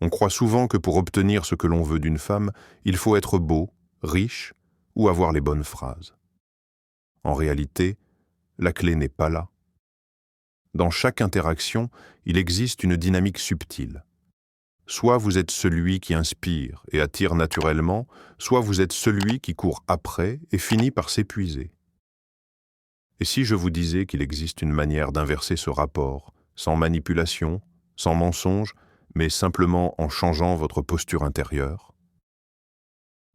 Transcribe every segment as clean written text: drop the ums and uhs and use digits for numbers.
On croit souvent que pour obtenir ce que l'on veut d'une femme, il faut être beau, riche ou avoir les bonnes phrases. En réalité, la clé n'est pas là. Dans chaque interaction, il existe une dynamique subtile. Soit vous êtes celui qui inspire et attire naturellement, soit vous êtes celui qui court après et finit par s'épuiser. Et si je vous disais qu'il existe une manière d'inverser ce rapport, sans manipulation, sans mensonge, mais simplement en changeant votre posture intérieure?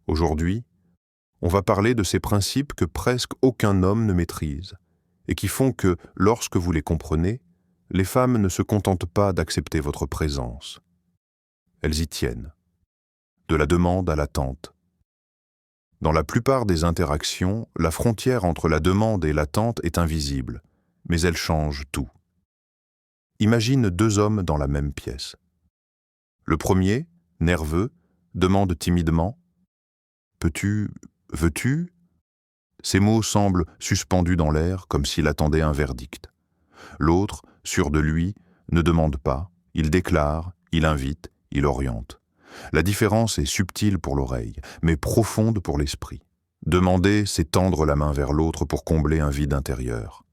Aujourd'hui, on va parler de ces principes que presque aucun homme ne maîtrise, et qui font que, lorsque vous les comprenez, les femmes ne se contentent pas d'accepter votre présence. Elles y tiennent, de la demande à l'attente. Dans la plupart des interactions, la frontière entre la demande et l'attente est invisible, mais elle change tout. Imagine deux hommes dans la même pièce. Le premier, nerveux, demande timidement « Peux-tu, veux-tu » Ces mots semblent suspendus dans l'air comme s'il attendait un verdict. L'autre, sûr de lui, ne demande pas, il déclare, il invite, il oriente. La différence est subtile pour l'oreille, mais profonde pour l'esprit. Demander, c'est tendre la main vers l'autre pour combler un vide intérieur.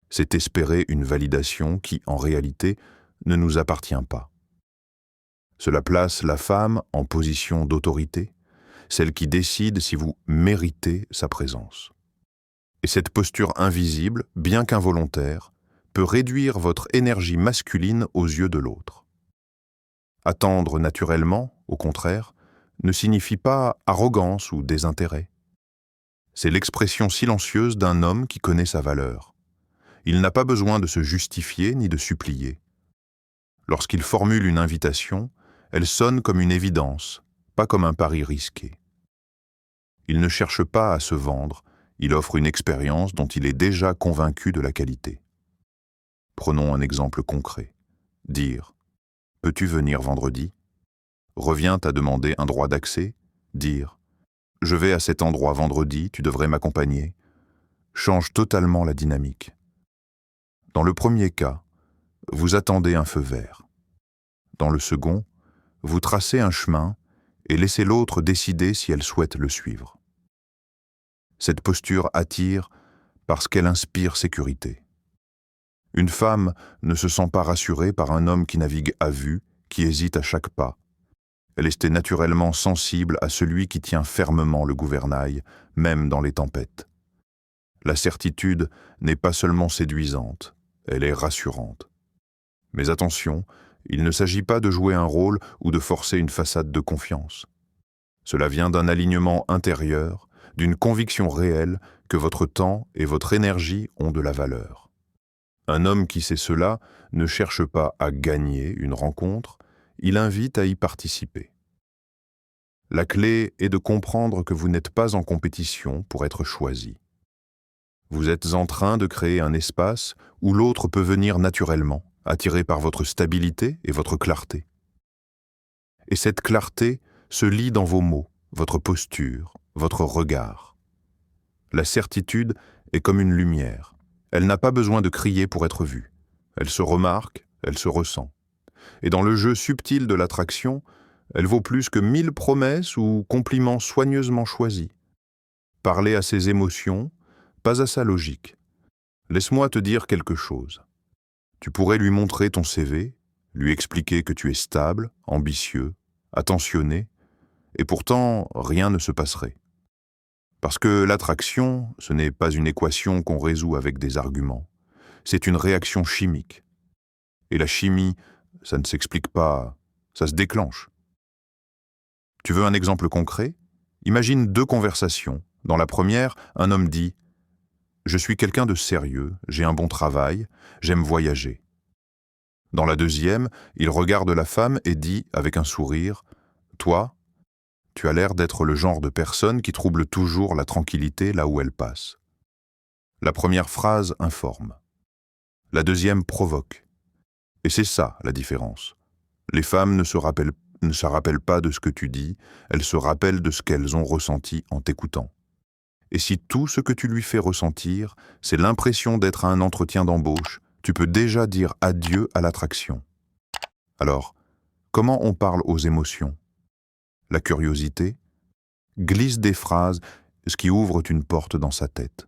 C'est espérer une validation qui, en réalité, ne nous appartient pas. Cela place la femme en position d'autorité, celle qui décide si vous méritez sa présence. Et cette posture invisible, bien qu'involontaire, peut réduire votre énergie masculine aux yeux de l'autre. Attendre naturellement, au contraire, ne signifie pas arrogance ou désintérêt. C'est l'expression silencieuse d'un homme qui connaît sa valeur. Il n'a pas besoin de se justifier ni de supplier. Lorsqu'il formule une invitation, elle sonne comme une évidence, pas comme un pari risqué. Il ne cherche pas à se vendre, il offre une expérience dont il est déjà convaincu de la qualité. Prenons un exemple concret. Dire « Peux-tu venir vendredi ?» Revient à demander un droit d'accès. Dire « Je vais à cet endroit vendredi, tu devrais m'accompagner » change totalement la dynamique. Dans le premier cas, vous attendez un feu vert. Dans le second, vous tracez un chemin et laissez l'autre décider si elle souhaite le suivre. Cette posture attire parce qu'elle inspire sécurité. Une femme ne se sent pas rassurée par un homme qui navigue à vue, qui hésite à chaque pas. Elle est naturellement sensible à celui qui tient fermement le gouvernail, même dans les tempêtes. La certitude n'est pas seulement séduisante, elle est rassurante. Mais attention, il ne s'agit pas de jouer un rôle ou de forcer une façade de confiance. Cela vient d'un alignement intérieur, d'une conviction réelle que votre temps et votre énergie ont de la valeur. Un homme qui sait cela ne cherche pas à gagner une rencontre, il invite à y participer. La clé est de comprendre que vous n'êtes pas en compétition pour être choisi. Vous êtes en train de créer un espace où l'autre peut venir naturellement, attiré par votre stabilité et votre clarté. Et cette clarté se lit dans vos mots, votre posture, votre regard. La certitude est comme une lumière. Elle n'a pas besoin de crier pour être vue. Elle se remarque, elle se ressent. Et dans le jeu subtil de l'attraction, elle vaut plus que 1000 promesses ou compliments soigneusement choisis. Parlez à ses émotions, pas à sa logique. Laisse-moi te dire quelque chose. Tu pourrais lui montrer ton CV, lui expliquer que tu es stable, ambitieux, attentionné, et pourtant rien ne se passerait. Parce que l'attraction, ce n'est pas une équation qu'on résout avec des arguments. C'est une réaction chimique. Et la chimie, ça ne s'explique pas, ça se déclenche. Tu veux un exemple concret? Imagine deux conversations. Dans la première, un homme dit « Je suis quelqu'un de sérieux, j'ai un bon travail, j'aime voyager ». Dans la deuxième, il regarde la femme et dit avec un sourire « Toi, tu as l'air d'être le genre de personne qui trouble toujours la tranquillité là où elle passe. » La première phrase informe. La deuxième provoque. Et c'est ça la différence. Les femmes ne se rappellent pas de ce que tu dis, elles se rappellent de ce qu'elles ont ressenti en t'écoutant. Et si tout ce que tu lui fais ressentir, c'est l'impression d'être à un entretien d'embauche, tu peux déjà dire adieu à l'attraction. Alors, Comment on parle aux émotions? La curiosité glisse des phrases, ce qui ouvre une porte dans sa tête.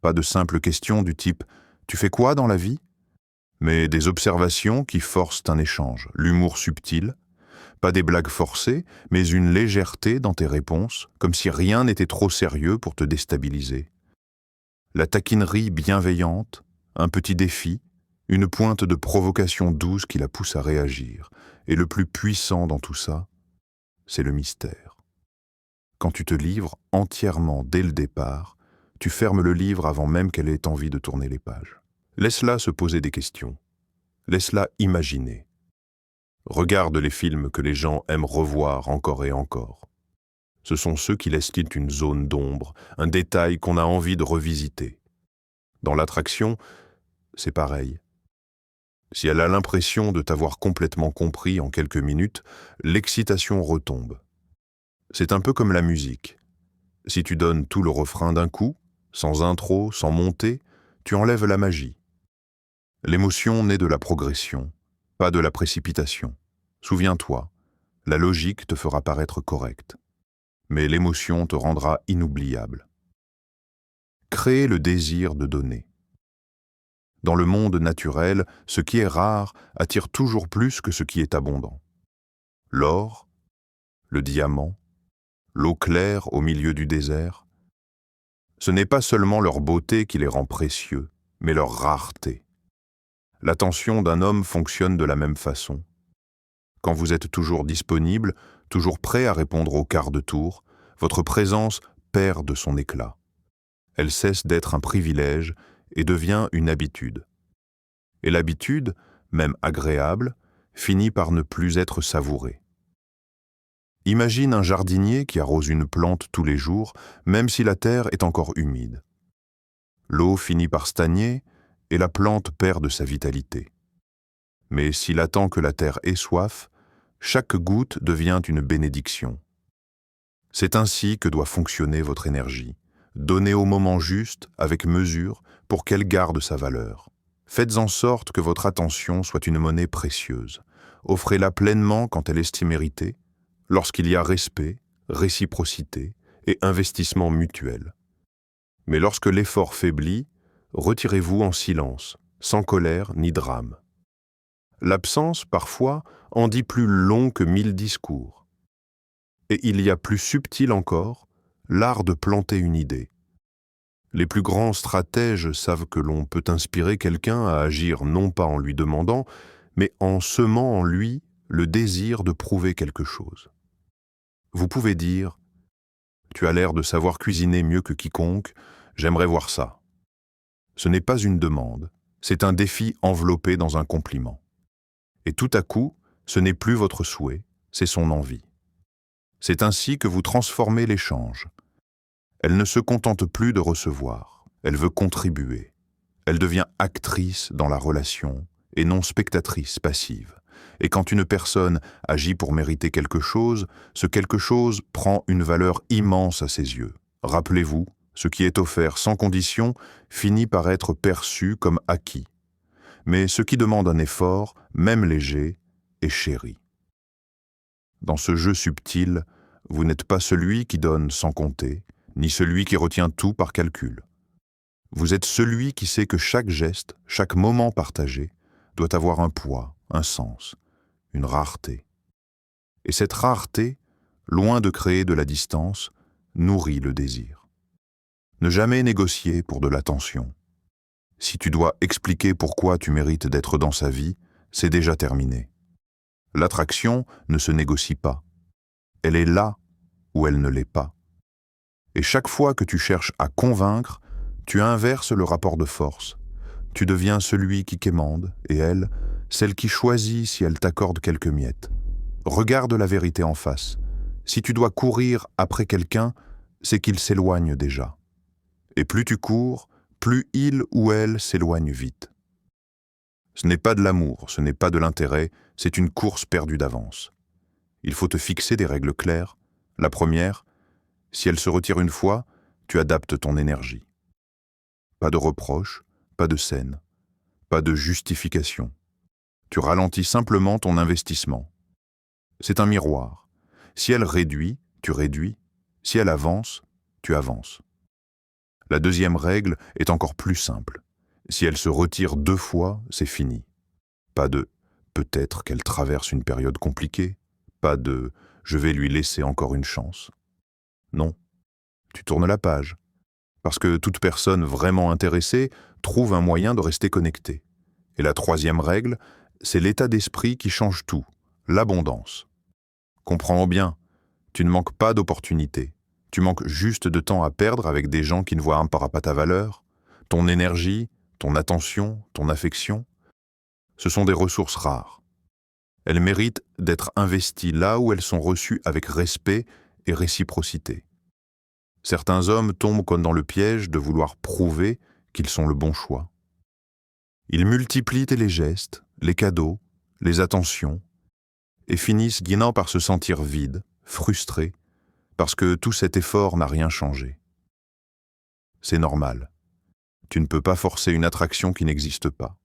Pas de simples questions du type « Tu fais quoi dans la vie ?» mais des observations qui forcent un échange, l'humour subtil, pas des blagues forcées, mais une légèreté dans tes réponses, comme si rien n'était trop sérieux pour te déstabiliser. La taquinerie bienveillante, un petit défi, une pointe de provocation douce qui la pousse à réagir. Et le plus puissant dans tout ça, c'est le mystère. Quand tu te livres entièrement dès le départ, tu fermes le livre avant même qu'elle ait envie de tourner les pages. Laisse-la se poser des questions. Laisse-la imaginer. Regarde les films que les gens aiment revoir encore et encore. Ce sont ceux qui laissent une zone d'ombre, un détail qu'on a envie de revisiter. Dans l'attraction, c'est pareil. Si elle a l'impression de t'avoir complètement compris en quelques minutes, l'excitation retombe. C'est un peu comme la musique. Si tu donnes tout le refrain d'un coup, sans intro, sans montée, tu enlèves la magie. L'émotion naît de la progression, pas de la précipitation. Souviens-toi, la logique te fera paraître correcte, mais l'émotion te rendra inoubliable. Crée le désir de donner. Dans le monde naturel, ce qui est rare attire toujours plus que ce qui est abondant. L'or, le diamant, l'eau claire au milieu du désert, ce n'est pas seulement leur beauté qui les rend précieux, mais leur rareté. L'attention d'un homme fonctionne de la même façon. Quand vous êtes toujours disponible, toujours prêt à répondre au quart de tour, votre présence perd de son éclat. Elle cesse d'être un privilège et devient une habitude. Et l'habitude, même agréable, finit par ne plus être savourée. Imagine un jardinier qui arrose une plante tous les jours, même si la terre est encore humide. L'eau finit par stagner et la plante perd de sa vitalité. Mais s'il attend que la terre ait soif, chaque goutte devient une bénédiction. C'est ainsi que doit fonctionner votre énergie. Donnez au moment juste, avec mesure, pour qu'elle garde sa valeur. Faites en sorte que votre attention soit une monnaie précieuse. Offrez-la pleinement quand elle estime méritée, lorsqu'il y a respect, réciprocité et investissement mutuel. Mais lorsque l'effort faiblit, retirez-vous en silence, sans colère ni drame. L'absence, parfois, en dit plus long que 1000 discours. Et il y a plus subtil encore, l'art de planter une idée. Les plus grands stratèges savent que l'on peut inspirer quelqu'un à agir non pas en lui demandant, mais en semant en lui le désir de prouver quelque chose. Vous pouvez dire « Tu as l'air de savoir cuisiner mieux que quiconque, j'aimerais voir ça ». Ce n'est pas une demande, c'est un défi enveloppé dans un compliment. Et tout à coup, ce n'est plus votre souhait, c'est son envie. C'est ainsi que vous transformez l'échange. Elle ne se contente plus de recevoir, elle veut contribuer. Elle devient actrice dans la relation et non spectatrice passive. Et quand une personne agit pour mériter quelque chose, ce quelque chose prend une valeur immense à ses yeux. Rappelez-vous, ce qui est offert sans condition finit par être perçu comme acquis. Mais ce qui demande un effort, même léger, est chéri. Dans ce jeu subtil, vous n'êtes pas celui qui donne sans compter, ni celui qui retient tout par calcul. Vous êtes celui qui sait que chaque geste, chaque moment partagé, doit avoir un poids, un sens, une rareté. Et cette rareté, loin de créer de la distance, nourrit le désir. Ne jamais négocier pour de l'attention. Si tu dois expliquer pourquoi tu mérites d'être dans sa vie, c'est déjà terminé. L'attraction ne se négocie pas. Elle est là ou elle ne l'est pas. Et chaque fois que tu cherches à convaincre, tu inverses le rapport de force. Tu deviens celui qui quémande, et elle, celle qui choisit si elle t'accorde quelques miettes. Regarde la vérité en face. Si tu dois courir après quelqu'un, c'est qu'il s'éloigne déjà. Et plus tu cours, plus il ou elle s'éloigne vite. Ce n'est pas de l'amour, ce n'est pas de l'intérêt, c'est une course perdue d'avance. Il faut te fixer des règles claires. La première, si elle se retire une fois, tu adaptes ton énergie. Pas de reproches, pas de scène, pas de justification. Tu ralentis simplement ton investissement. C'est un miroir. Si elle réduit, tu réduis. Si elle avance, tu avances. La deuxième règle est encore plus simple. Si elle se retire 2 fois, c'est fini. Pas de « peut-être qu'elle traverse une période compliquée », pas de « je vais lui laisser encore une chance ». Non, tu tournes la page. Parce que toute personne vraiment intéressée trouve un moyen de rester connectée. Et la troisième règle, c'est l'état d'esprit qui change tout, l'abondance. Comprends bien, tu ne manques pas d'opportunités. Tu manques juste de temps à perdre avec des gens qui ne voient pas ta valeur, ton énergie, ton attention, ton affection. Ce sont des ressources rares. Elles méritent d'être investies là où elles sont reçues avec respect et réciprocité. Certains hommes tombent comme dans le piège de vouloir prouver qu'ils sont le bon choix. Ils multiplient les gestes, les cadeaux, les attentions, et finissent guinant par se sentir vides, frustrés, parce que tout cet effort n'a rien changé. C'est normal. Tu ne peux pas forcer une attraction qui n'existe pas.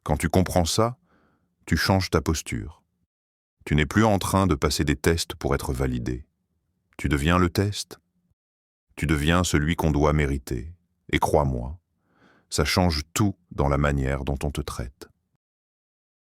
Quand tu comprends ça, tu changes ta posture. Tu n'es plus en train de passer des tests pour être validé. Tu deviens le test. Tu deviens celui qu'on doit mériter. Et crois-moi, ça change tout dans la manière dont on te traite.